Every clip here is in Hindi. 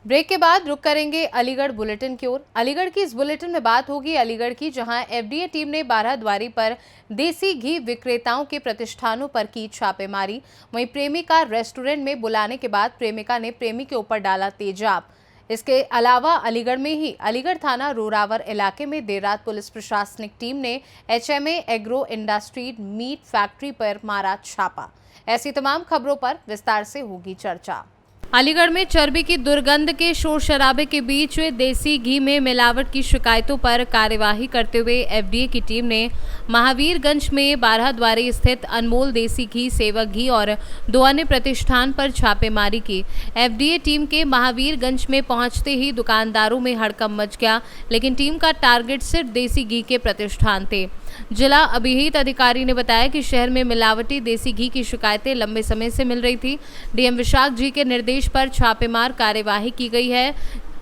ब्रेक के बाद रुक करेंगे अलीगढ़ बुलेटिन की ओर। अलीगढ़ की इस बुलेटिन में बात होगी अलीगढ़ की, जहां एफडीए टीम ने 12 द्वारी पर देसी घी विक्रेताओं के प्रतिष्ठानों पर की छापेमारी। वहीं प्रेमिका रेस्टोरेंट में बुलाने के बाद प्रेमिका ने प्रेमी के ऊपर डाला तेजाब। इसके अलावा अलीगढ़ में ही अलीगढ़ थाना रोरावर इलाके में देर रात पुलिस प्रशासनिक टीम ने HMA agro industry meat factory पर मारा छापा। ऐसी तमाम खबरों पर विस्तार से होगी चर्चा। अलीगढ़ में चर्बी की दुर्गंध के शोर शराबे के बीच देसी घी में मिलावट की शिकायतों पर कार्यवाही करते हुए एफडीए की टीम ने महावीरगंज में 12 द्वारी स्थित अनमोल देसी घी, सेवक घी और 2 अन्य प्रतिष्ठान पर छापेमारी की। एफडीए टीम के महावीरगंज में पहुंचते ही दुकानदारों में हड़कंप मच गया, लेकिन टीम का टारगेट सिर्फ देसी घी के प्रतिष्ठान थे। जिला अभिहित अधिकारी ने बताया कि शहर में मिलावटी देसी घी की शिकायतें लंबे समय से मिल रही थी। डीएम विशाख जी के निर्देश पर छापेमार कार्यवाही की गई है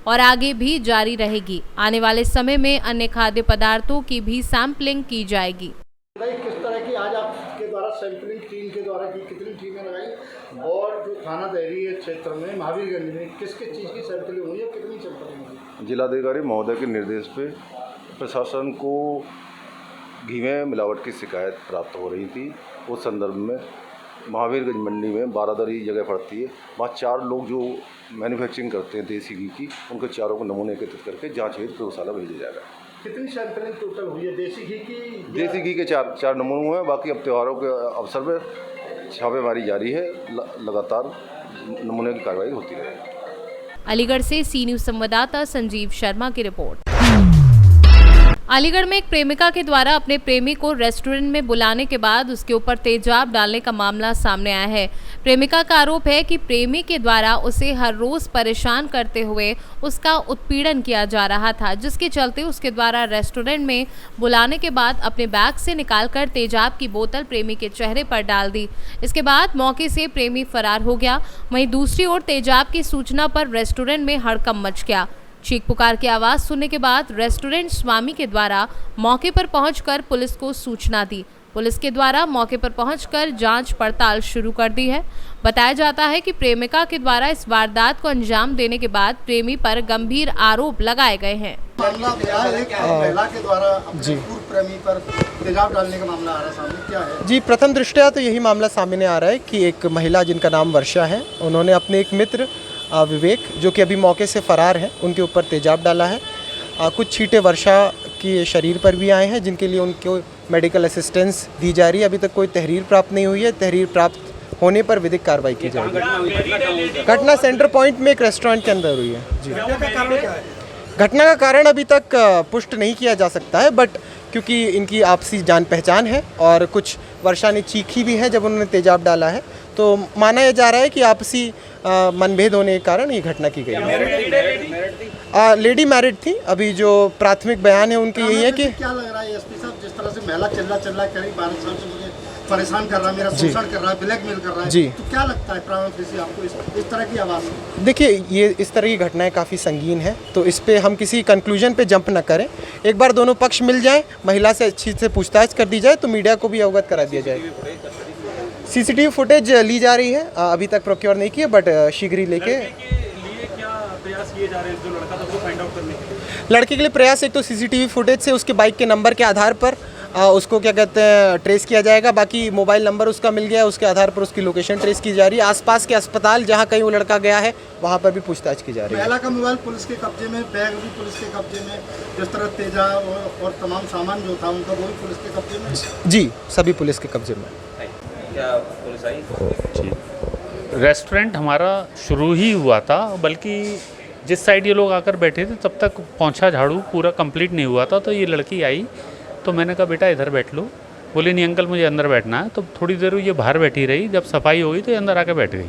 और आगे भी जारी रहेगी। आने वाले समय में अन्य खाद्य पदार्थों की भी सैंपलिंग की जाएगी। किस तरह की आज आपके द्वारा सैंपलिंग टीम के द्वारा की, कितनी टीमें लगाई और जो थाना देहरी क्षेत्र में महावीरगंज में किसकी चीज़ की सैंपलिंग हुई है, कितनी सैंपलिंग हुई? जिलाधिकारी महोदय के निर्देश पे प्रशासन को घी में मिलावट की शिकायत प्राप्त हो रही थी। उस संदर्भ में महावीरगंज मंडी में 12 दरी जगह पड़ती है, वहाँ 4 लोग जो मैन्युफैक्चरिंग करते हैं देसी घी की, उनके चारों को नमूने एकत्रित करके जांच हेतु प्रयोगशाला भेजा जाएगा। कितनी सैंपलिंग टोटल हुई है देसी घी की? देसी घी के 4 नमूने हुए हैं। बाकी अब त्योहारों के अवसर पर छापेमारी जारी है, लगातार नमूने की कार्रवाई होती रहेगी। अलीगढ़ से सी न्यूज़ संवाददाता संजीव शर्मा की रिपोर्ट। अलीगढ़ में एक प्रेमिका के द्वारा अपने प्रेमी को रेस्टोरेंट में बुलाने के बाद उसके ऊपर तेजाब डालने का मामला सामने आया है। प्रेमिका का आरोप है कि प्रेमी के द्वारा उसे हर रोज परेशान करते हुए उसका उत्पीड़न किया जा रहा था, जिसके चलते उसके द्वारा रेस्टोरेंट में बुलाने के बाद अपने बैग से निकालकर तेजाब की बोतल प्रेमी के चेहरे पर डाल दी। इसके बाद मौके से प्रेमी फरार हो गया। वहीं दूसरी ओर तेजाब की सूचना पर रेस्टोरेंट में हड़कंप मच गया। चीख पुकार की आवाज सुनने के बाद रेस्टोरेंट स्वामी के द्वारा मौके पर पहुंचकर पुलिस को सूचना दी। पुलिस के द्वारा मौके पर पहुंचकर जांच पड़ताल शुरू कर दी है। बताया जाता है कि प्रेमिका के द्वारा इस वारदात को अंजाम देने के बाद प्रेमी पर गंभीर आरोप लगाए गए हैं। मामला महिला के द्वारा अपने पूर्व प्रेमी पर तेजाब डालने का मामला आ रहा है सामने, क्या है? जी, प्रथम दृष्टया तो यही मामला सामने आ रहा है कि एक महिला जिनका नाम वर्षा है, उन्होंने अपने एक मित्र विवेक, जो कि अभी मौके से फरार है, उनके ऊपर तेजाब डाला है। कुछ छींटे वर्षा के शरीर पर भी आए हैं, जिनके लिए उनको मेडिकल असिस्टेंस दी जा रही है। अभी तक कोई तहरीर प्राप्त नहीं हुई है। तहरीर प्राप्त होने पर विधिक कार्रवाई की जाएगी। घटना सेंटर पॉइंट में एक रेस्टोरेंट के अंदर हुई है। जी, घटना का कारण अभी तक पुष्ट नहीं किया जा सकता है, बट क्योंकि इनकी आपसी जान पहचान है और कुछ वर्षा ने चीखी भी है जब उन्होंने तेजाब डाला है, तो माना यह जा रहा है कि आपसी मनभेद होने के कारण ये घटना की गई है। लेडी मैरिड थी। अभी जो प्राथमिक बयान है उनकी यही है कि क्या लग रहा है एसपी साहब, जिस तरह से महिला चिल्ला करीब 12 साल से मुझे परेशान कर रहा है, मेरा शोषण कर रहा है, ब्लैकमेल कर रहा है जी, तो क्या लगता है प्राइवेट आपको इस तरह की आवाज़? देखिए, ये इस तरह की घटनाएं काफ़ी संगीन है, तो इस पे हम किसी कंक्लूजन पे जंप न करें। एक बार दोनों पक्ष मिल जाएं, महिला से अच्छी से पूछताछ कर दी जाए, तो मीडिया को भी अवगत करा दिया जाए। सीसीटीवी फुटेज ली जा रही है, अभी तक प्रोक्योर नहीं की है, बट शीघ्र ही लेके लड़के के लिए प्रयास एक तो सीसीटीवी फुटेज से उसके बाइक के नंबर के आधार पर उसको क्या कहते हैं ट्रेस किया जाएगा। बाकी मोबाइल नंबर उसका मिल गया, उसके आधार पर उसकी लोकेशन ट्रेस की जा रही है। आसपास के अस्पताल जहां कहीं वो लड़का गया है वहां पर भी पूछताछ की जा रही है। महिला का मोबाइल पुलिस के कब्जे में, बैग भी पुलिस के कब्जे में, जिस तरह तेजाब और तमाम सामान जो था उनका वो भी पुलिस के कब्जे में। जी, सभी पुलिस के कब्जे में। क्या पुलिस आई? जी, रेस्टोरेंट हमारा शुरू ही हुआ था, बल्कि जिस साइड ये लोग आकर बैठे थे तब तक पोंछा झाड़ू पूरा कंप्लीट नहीं हुआ था। तो ये लड़की आई, तो मैंने कहा बेटा इधर बैठ लो। बोले नहीं अंकल मुझे अंदर बैठना है। तो थोड़ी देर ये बाहर बैठी रही, जब सफाई हो गई तो ये अंदर आके बैठ गई।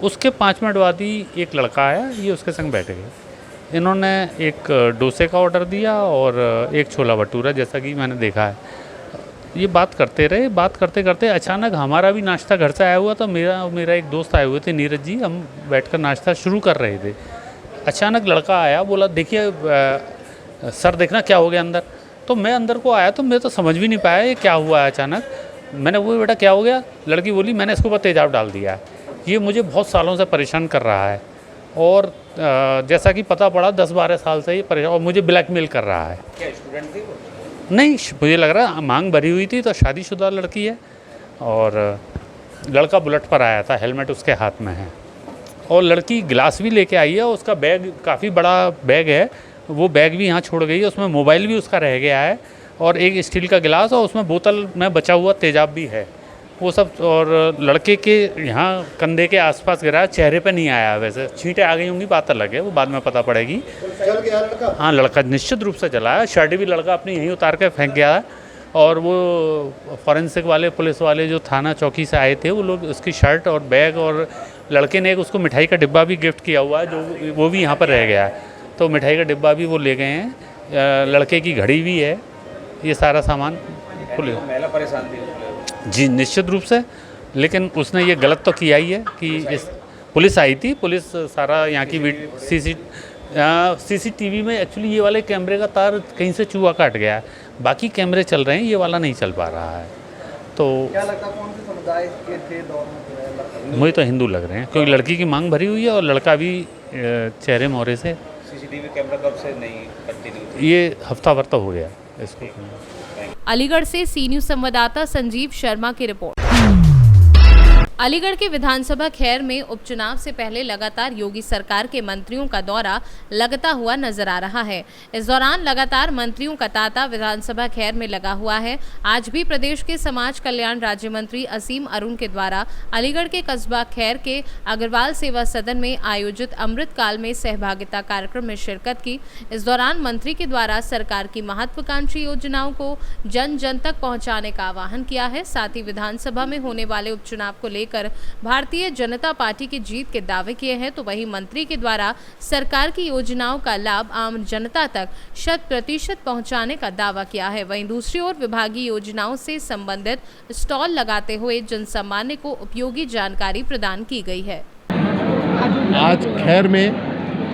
उसके 5 मिनट बाद ही एक लड़का आया, ये उसके संग बैठ गए। इन्होंने एक डोसे का ऑर्डर दिया और एक छोला भटूरा, जैसा कि मैंने देखा है। ये बात करते रहे, बात करते करते अचानक हमारा भी नाश्ता घर से आया हुआ था। मेरा एक दोस्त आए हुए थे, नीरज जी, हम बैठकर नाश्ता शुरू कर रहे थे। अचानक लड़का आया, बोला देखिए सर देखना क्या हो गया अंदर। तो मैं अंदर को आया तो मैं तो समझ भी नहीं पाया ये क्या हुआ है अचानक। मैंने बोला बेटा क्या हो गया? लड़की बोली मैंने इसके ऊपर तेजाब डाल दिया है, ये मुझे बहुत सालों से परेशान कर रहा है। और जैसा कि पता पड़ा 10-12 साल से ये परेशान और मुझे ब्लैकमेल कर रहा है। क्या स्टूडेंट थे वो? नहीं, मुझे लग रहा है मांग भरी हुई थी, तो शादीशुदा लड़की है और लड़का बुलेट पर आया था, हेलमेट उसके हाथ में है और लड़की गिलास भी लेके आई है। उसका बैग काफ़ी बड़ा बैग है, वो बैग भी यहाँ छोड़ गई है, उसमें मोबाइल भी उसका रह गया है और एक स्टील का गिलास और उसमें बोतल में बचा हुआ तेजाब भी है वो सब। और लड़के के यहाँ कंधे के आसपास गिरा, चेहरे पे नहीं आया, वैसे छींटें आ गई होंगी, बात अलग है, वो बाद में पता पड़ेगी। जल गया लड़का? हाँ, लड़का निश्चित रूप से जला है, शर्ट भी लड़का अपनी यहीं उतार के फेंक गया है और वो फॉरेंसिक वाले पुलिस वाले जो थाना चौकी से आए थे वो लोग उसकी शर्ट और बैग और लड़के ने एक उसको मिठाई का डिब्बा भी गिफ्ट किया हुआ है जो वो भी यहाँ पर रह गया है, तो मिठाई का डिब्बा भी वो ले गए हैं। लड़के की घड़ी भी है, ये सारा सामान पुलिस। महिला परेशान थी? जी निश्चित रूप से, लेकिन उसने ये गलत तो किया ही है कि इस पुलिस आई थी, पुलिस सारा यहाँ की CCTV में एक्चुअली ये वाले कैमरे का तार कहीं से चूहा काट गया है, बाकी कैमरे चल रहे हैं, ये वाला नहीं चल पा रहा है। तो क्या लगता है कौन से समुदाय के थे दोनों? मुझे तो हिंदू लग रहे हैं क्योंकि लड़की की मांग भरी हुई है और लड़का भी चेहरे मोहरे से। CCTV कैमरा कब से नहीं कंटिन्यू? ये हफ्ता भर तो हो गया इसको। अलीगढ़ से सी न्यूज़ संवाददाता संजीव शर्मा की रिपोर्ट। अलीगढ़ के विधानसभा खैर में उपचुनाव से पहले लगातार योगी सरकार के मंत्रियों का दौरा लगता हुआ नजर आ रहा है। इस दौरान लगातार मंत्रियों का तांता विधानसभा खैर में लगा हुआ है। आज भी प्रदेश के समाज कल्याण राज्य मंत्री असीम अरुण के द्वारा अलीगढ़ के कस्बा खैर के अग्रवाल सेवा सदन में आयोजित अमृत काल में सहभागिता कार्यक्रम में शिरकत की। इस दौरान मंत्री के द्वारा सरकार की महत्वाकांक्षी योजनाओं को जन जन तक पहुँचाने का आह्वान किया है। साथ ही विधानसभा में होने वाले उपचुनाव को लेकर भारतीय जनता पार्टी की जीत के दावे किए हैं, तो वहीं मंत्री के द्वारा सरकार की योजनाओं का लाभ आम जनता तक 100% पहुंचाने का दावा किया है। वहीं दूसरी ओर विभागीय योजनाओं से संबंधित स्टॉल लगाते हुए जनसामान्य को उपयोगी जानकारी प्रदान की गई है। आज खैर में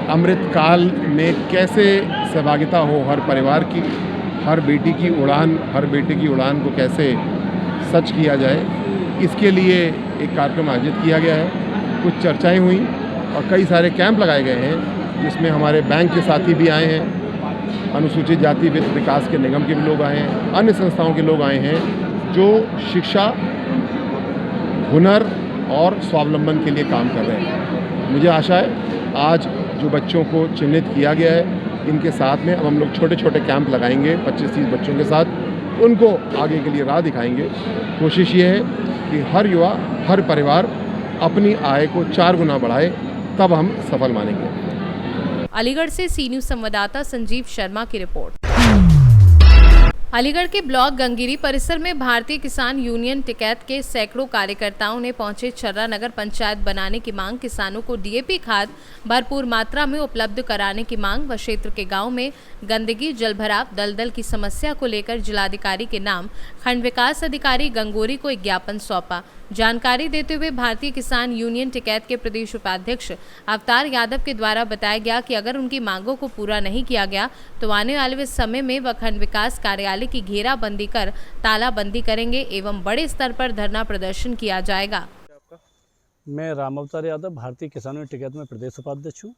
अमृत काल में कैसे सहभागिता हो हर परिवार की, हर बेटी की उड़ान, हर बेटे की उड़ान को कैसे सच किया जाए, इसके लिए एक कार्यक्रम आयोजित किया गया है। कुछ चर्चाएं हुई और कई सारे कैंप लगाए गए हैं जिसमें हमारे बैंक के साथी भी आए हैं, अनुसूचित जाति वित्त विकास के निगम के भी लोग आए हैं, अन्य संस्थाओं के लोग आए हैं जो शिक्षा, हुनर और स्वावलंबन के लिए काम कर रहे हैं। मुझे आशा है आज जो बच्चों को चिन्हित किया गया है इनके साथ में अब हम लोग छोटे छोटे कैंप लगाएंगे 25-30 बच्चों के साथ, उनको आगे के लिए राह दिखाएंगे। कोशिश ये है कि हर युवा, हर परिवार अपनी आय को 4 गुना बढ़ाए, तब हम सफल मानेंगे। अलीगढ़ से सी न्यूज़ संवाददाता संजीव शर्मा की रिपोर्ट। अलीगढ़ के ब्लॉक गंगीरी परिसर में भारतीय किसान यूनियन टिकैत के सैकड़ों कार्यकर्ताओं ने पहुंचे छर्रा नगर पंचायत बनाने की मांग, किसानों को DAP खाद भरपूर मात्रा में उपलब्ध कराने की मांग व क्षेत्र के गांव में गंदगी, जलभराव, दलदल की समस्या को लेकर जिलाधिकारी के नाम खंड विकास अधिकारी गंगोरी को एक ज्ञापन सौंपा। जानकारी देते हुए भारतीय किसान यूनियन टिकैत के प्रदेश उपाध्यक्ष अवतार यादव के द्वारा बताया गया कि अगर उनकी मांगों को पूरा नहीं किया गया तो आने वाले समय में वह खंड विकास कार्यालय की घेराबंदी कर तालाबंदी करेंगे एवं बड़े स्तर पर धरना प्रदर्शन किया जाएगा। मैं राम अवतार यादव, भारतीय किसान यूनियन टिकैत में प्रदेश उपाध्यक्ष हूँ।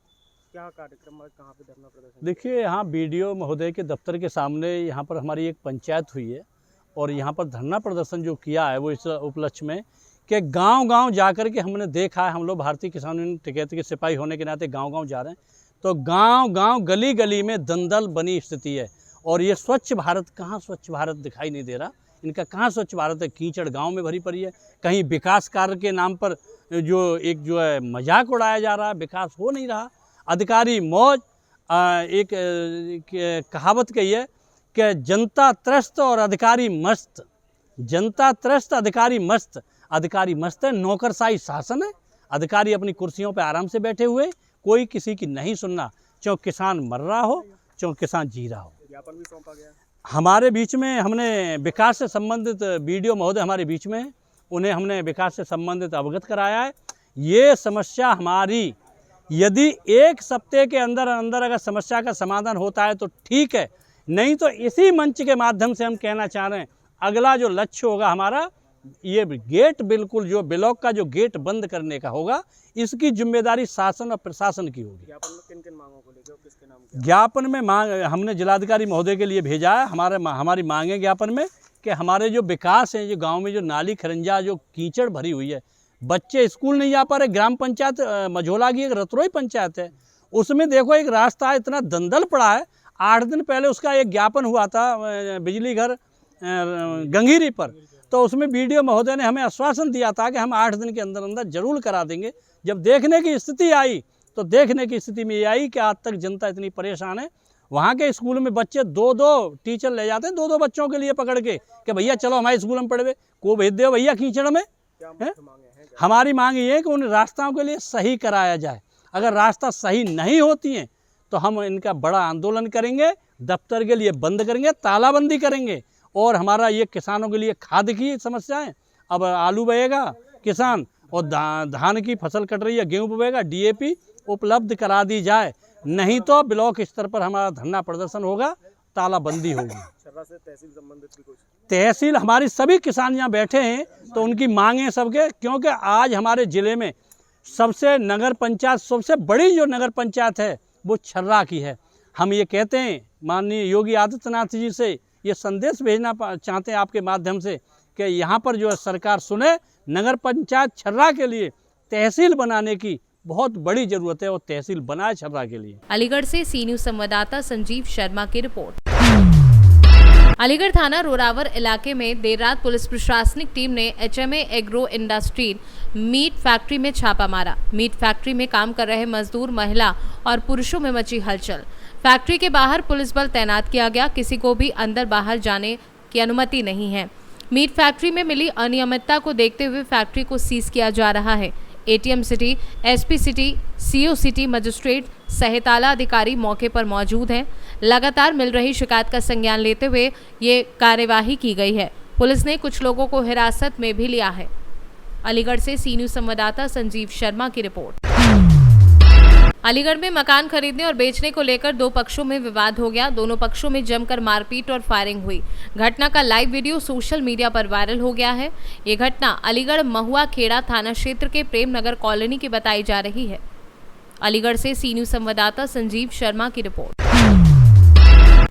क्या कार्यक्रम है, कहाँ पे धरना प्रदर्शन? देखिए, यहाँ BDO महोदय के दफ्तर के सामने यहाँ पर हमारी एक पंचायत हुई है और यहाँ पर धरना प्रदर्शन जो किया है वो इस उपलक्ष्य में कि गांव-गांव जाकर के हमने देखा है, हम लोग भारतीय किसान यूनियन टिकैत के सिपाही होने के नाते गांव-गांव जा रहे हैं, तो गांव-गांव, गली-गली में दलदल बनी स्थिति है और ये स्वच्छ भारत, कहाँ स्वच्छ भारत दिखाई नहीं दे रहा। इनका कहाँ स्वच्छ भारत है? कीचड़ गांव में भरी पड़ी है। कहीं विकास कार्य के नाम पर जो है मजाक उड़ाया जा रहा है, विकास हो नहीं रहा। अधिकारी मौज, एक कहावत कही है कि जनता त्रस्त और अधिकारी मस्त। जनता त्रस्त, अधिकारी मस्त। अधिकारी मस्त है, नौकरशाही शासन है। अधिकारी अपनी कुर्सियों पर आराम से बैठे हुए, कोई किसी की नहीं सुनना, चाहे किसान मर रहा हो, चाहे किसान जी रहा हो। ज्ञापन भी सौंपा गया हमारे बीच में, हमने विकास से संबंधित BDO महोदय हमारे बीच में हैं, उन्हें हमने विकास से संबंधित अवगत कराया है। ये समस्या हमारी, यदि 1 सप्ताह के अंदर अंदर अगर समस्या का समाधान होता है तो ठीक है, नहीं तो इसी मंच के माध्यम से हम कहना चाह रहे हैं, अगला जो लक्ष्य होगा हमारा ये गेट बिल्कुल जो ब्लॉक का जो गेट बंद करने का होगा, इसकी जिम्मेदारी शासन और प्रशासन की होगी। ज्ञापन में किन किन मांगों को लेकर किसके नाम किया? ज्ञापन में मांग हमने जिलाधिकारी महोदय के लिए भेजा है। हमारी मांग है ज्ञापन में कि हमारे जो विकास हैं, जो गांव में जो नाली खरंजा जो कीचड़ भरी हुई है, बच्चे स्कूल नहीं जा पा रहे। ग्राम पंचायत मझोला की एक रतरोई पंचायत है, उसमें देखो एक रास्ता इतना दंदल पड़ा है। 8 दिन पहले उसका एक ज्ञापन हुआ था बिजली घर गंगीरी पर, तो उसमें बीडीओ महोदय ने हमें आश्वासन दिया था कि हम 8 दिन के अंदर अंदर जरूर करा देंगे। जब देखने की स्थिति आई तो देखने की स्थिति में ये आई कि आज तक जनता इतनी परेशान है। वहाँ के स्कूल में बच्चे 2-2 टीचर ले जाते हैं 2-2 बच्चों के लिए पकड़ के कि भैया चलो हमारे स्कूल में पढ़वे, को भेज दो भैया कीचड़ में। हमारी मांग ये है कि उन रास्ताओं के लिए सही कराया जाए। अगर रास्ता सही नहीं होती हैं तो हम इनका बड़ा आंदोलन करेंगे, दफ्तर के लिए बंद करेंगे, तालाबंदी करेंगे। और हमारा ये किसानों के लिए खाद की समस्या है, अब आलू बोएगा किसान और धान की फसल कट रही है, गेहूँ बोएगा, डीएपी उपलब्ध करा दी जाए, नहीं तो ब्लॉक स्तर पर हमारा धरना प्रदर्शन होगा, तालाबंदी होगी। छर्रा से तहसील संबंधित भी कुछ? तहसील हमारी सभी किसान यहाँ बैठे हैं तो उनकी मांगें सबके, क्योंकि आज हमारे ज़िले में सबसे नगर पंचायत सबसे बड़ी जो नगर पंचायत है वो छर्रा की है। हम ये कहते हैं माननीय योगी आदित्यनाथ जी से ये संदेश भेजना चाहते हैं आपके माध्यम से कि यहाँ पर जो है सरकार सुने, नगर पंचायत छर्रा के लिए तहसील बनाने की बहुत बड़ी ज़रूरत है और तहसील बनाए छर्रा के लिए। अलीगढ़ से सी न्यूज़ संवाददाता संजीव शर्मा की रिपोर्ट। अलीगढ़ थाना रोरावर इलाके में देर रात पुलिस प्रशासनिक टीम ने HMA agro industry meat factory में छापा मारा। मीट फैक्ट्री में काम कर रहे मजदूर, महिला और पुरुषों में मची हलचल। फैक्ट्री के बाहर पुलिस बल तैनात किया गया, किसी को भी अंदर बाहर जाने की अनुमति नहीं है। मीट फैक्ट्री में मिली अनियमितता को देखते हुए फैक्ट्री को सीज किया जा रहा है। ATM city, SP city, CO city magistrate सहित आला अधिकारी मौके पर मौजूद हैं। लगातार मिल रही शिकायत का संज्ञान लेते हुए ये कार्यवाही की गई है। पुलिस ने कुछ लोगों को हिरासत में भी लिया है। अलीगढ़ से सी न्यूज़ संवाददाता संजीव शर्मा की रिपोर्ट। अलीगढ़ में मकान खरीदने और बेचने को लेकर 2 पक्षों में विवाद हो गया। दोनों पक्षों में जमकर मारपीट और फायरिंग हुई। घटना का लाइव वीडियो सोशल मीडिया पर वायरल हो गया है। ये घटना अलीगढ़ महुआ खेड़ा थाना क्षेत्र के प्रेम नगर कॉलोनी की बताई जा रही है। अलीगढ़ से सी न्यूज़ संवाददाता संजीव शर्मा की रिपोर्ट।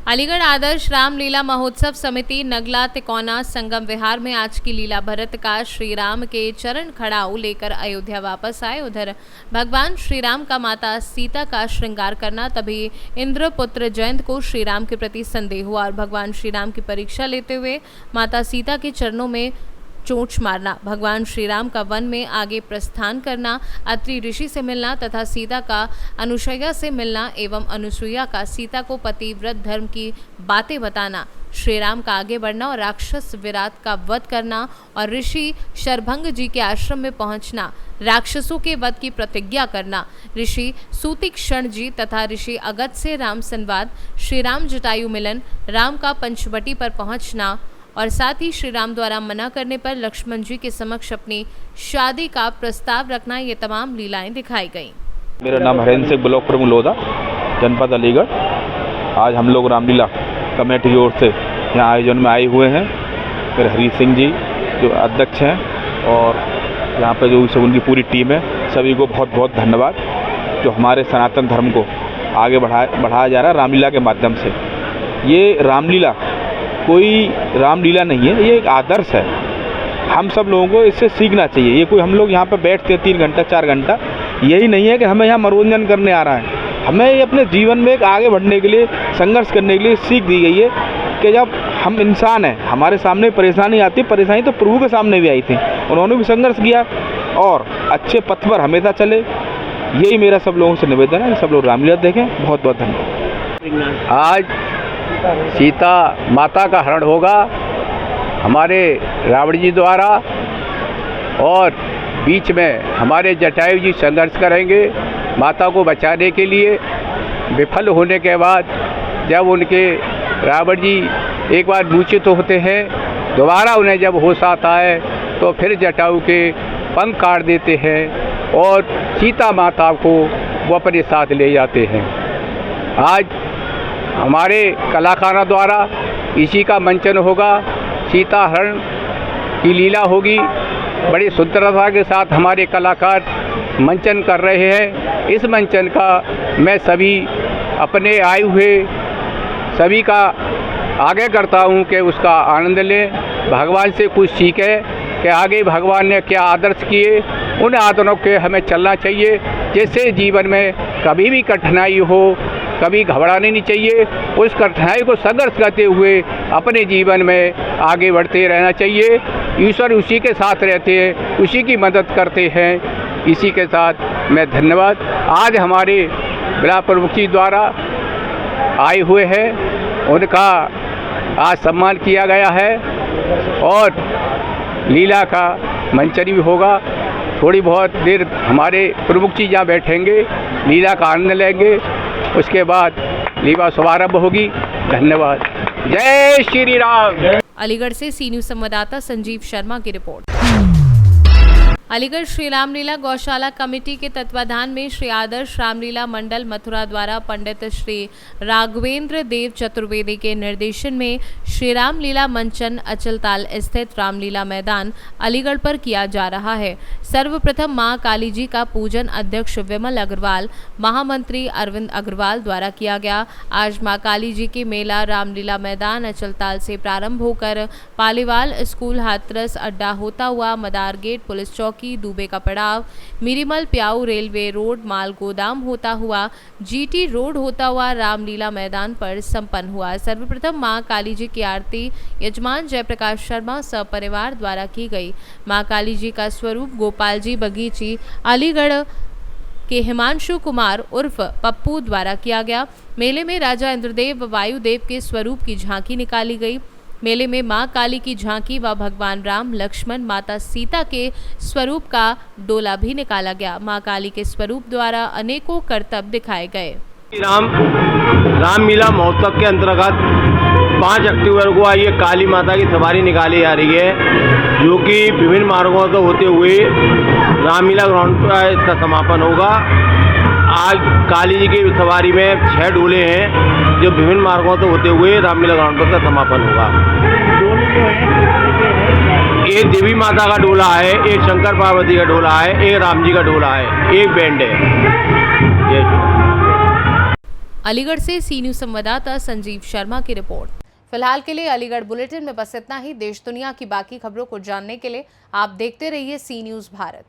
अलीगढ़ आदर्श रामलीला महोत्सव समिति नगला तिकोना संगम विहार में आज की लीला भरत का श्री राम के चरण खड़ाऊ लेकर अयोध्या वापस आए। उधर भगवान श्री राम का माता सीता का श्रृंगार करना, तभी इंद्रपुत्र जयंत को श्री राम के प्रति संदेह हुआ और भगवान श्री राम की परीक्षा लेते हुए माता सीता के चरणों में चोंच मारना, भगवान श्री राम का वन में आगे प्रस्थान करना, अत्रि ऋषि से मिलना तथा सीता का अनुसुईया से मिलना एवं अनुसुईया का सीता को पतिव्रत धर्म की बातें बताना, श्री राम का आगे बढ़ना और राक्षस विराट का वध करना और ऋषि शरभंग जी के आश्रम में पहुंचना, राक्षसों के वध की प्रतिज्ञा करना, ऋषि सूतिक्षण जी तथा ऋषि अगत से राम संवाद, श्री राम जटायु मिलन, राम का पंचवटी पर पहुंचना और साथ ही श्री राम द्वारा मना करने पर लक्ष्मण जी के समक्ष अपनी शादी का प्रस्ताव रखना, ये तमाम लीलाएं दिखाई गईं। मेरा नाम हरेंद्र सिंह, ब्लॉक प्रमुख लोधा, जनपद अलीगढ़। आज हम लोग रामलीला कमेटी की ओर से यहाँ आयोजन में आए हुए हैं। मेरे हरी सिंह जी जो अध्यक्ष हैं और यहाँ पे जो सब उनकी पूरी टीम है, सभी को बहुत बहुत धन्यवाद जो हमारे सनातन धर्म को आगे बढ़ाया जा रहा है रामलीला के माध्यम से। ये रामलीला कोई रामलीला नहीं है, ये एक आदर्श है। हम सब लोगों को इससे सीखना चाहिए। ये कोई हम लोग यहाँ पर बैठते 3 घंटा 4 घंटा, यही नहीं है कि हमें यहाँ मनोरंजन करने आ रहा है। हमें ये अपने जीवन में एक आगे बढ़ने के लिए, संघर्ष करने के लिए सीख दी गई है कि जब हम इंसान हैं, हमारे सामने परेशानी आती है, परेशानी तो प्रभु के सामने भी आई थी, उन्होंने भी संघर्ष किया और अच्छे पथ पर हमेशा चले। यही मेरा सब लोगों से निवेदन है, सब लोग रामलीला देखें। बहुत बहुत धन्यवाद। आज सीता माता का हरण होगा हमारे रावण जी द्वारा और बीच में हमारे जटायु जी संघर्ष करेंगे माता को बचाने के लिए। विफल होने के बाद जब उनके रावण जी एक बार मूर्छित होते हैं, दोबारा उन्हें जब होश आता है तो फिर जटायु के पंख काट देते हैं और सीता माता को वो अपने साथ ले जाते हैं। आज हमारे कलाकारों द्वारा इसी का मंचन होगा। सीता हरण की लीला होगी। बड़ी सुंदरता के साथ हमारे कलाकार मंचन कर रहे हैं। इस मंचन का मैं सभी अपने आए हुए सभी का आगे करता हूँ कि उसका आनंद लें, भगवान से कुछ सीखें कि आगे भगवान ने क्या आदर्श किए, उन आदर्शों के हमें चलना चाहिए। जैसे जीवन में कभी भी कठिनाई हो, कभी घबराने नहीं चाहिए, उस कठिनाई को संघर्ष करते हुए अपने जीवन में आगे बढ़ते रहना चाहिए। ईश्वर उसी के साथ रहते हैं, उसी की मदद करते हैं। इसी के साथ मैं धन्यवाद। आज हमारे जिला प्रमुख जी द्वारा आए हुए हैं, उनका आज सम्मान किया गया है और लीला का मंचन भी होगा। थोड़ी बहुत देर हमारे प्रमुख जी जहाँ बैठेंगे, लीला का आनंद लेंगे, उसके बाद लीला शुभारंभ होगी। धन्यवाद। जय श्री राम। अलीगढ़ से सी न्यूज़ संवाददाता संजीव शर्मा की रिपोर्ट। अलीगढ़ श्री रामलीला गौशाला कमेटी के तत्वाधान में श्री आदर्श रामलीला मंडल मथुरा द्वारा पंडित श्री राघवेंद्र देव चतुर्वेदी के निर्देशन में श्री रामलीला मंचन अचलताल स्थित रामलीला मैदान अलीगढ़ पर किया जा रहा है। सर्वप्रथम मां काली जी का पूजन अध्यक्ष विमल अग्रवाल, महामंत्री अरविंद अग्रवाल द्वारा किया गया। आज मां काली जी के मेला रामलीला मैदान अचलताल से प्रारंभ होकर पालीवाल स्कूल, हाथरस अड्डा होता हुआ मदार गेट, पुलिस चौकी, दुबे का पड़ाव, मिरीमल प्याऊ रेलवे रोड, माल गोदाम होता हुआ जीटी रोड होता हुआ रामलीला मैदान पर संपन्न हुआ। सर्वप्रथम मां काली जी की आरती यजमान जयप्रकाश शर्मा सपरिवार द्वारा की गई। मां काली जी का स्वरूप गोपाल जी बगीची अलीगढ़ के हिमांशु कुमार उर्फ पप्पू द्वारा किया गया। मेले में राजा इंद्रदेव व वायुदेव के स्वरूप की झांकी निकाली गई। मेले में मां काली की झांकी व भगवान राम, लक्ष्मण, माता सीता के स्वरूप का डोला भी निकाला गया। मां काली के स्वरूप द्वारा अनेकों करतब दिखाए गए। रामलीला महोत्सव के अंतर्गत 5 अक्टूबर को ये काली माता की सवारी निकाली जा रही है, जो कि विभिन्न मार्गों से होते हुए रामलीला ग्राउंड पर इसका समापन होगा। आज काली जी की सवारी में 6 डोले हैं, जो विभिन्न मार्गों से होते हुए रामलीला ग्राउंड पर समापन होगा। एक देवी माता का डोला है, एक शंकर पार्वती का डोला है, एक राम जी का डोला है, एक बैंड है। अलीगढ़ से सी न्यूज़ संवाददाता संजीव शर्मा की रिपोर्ट। फिलहाल के लिए अलीगढ़ बुलेटिन में बस इतना ही। देश दुनिया की बाकी खबरों को जानने के लिए आप देखते रहिए सी न्यूज़ भारत।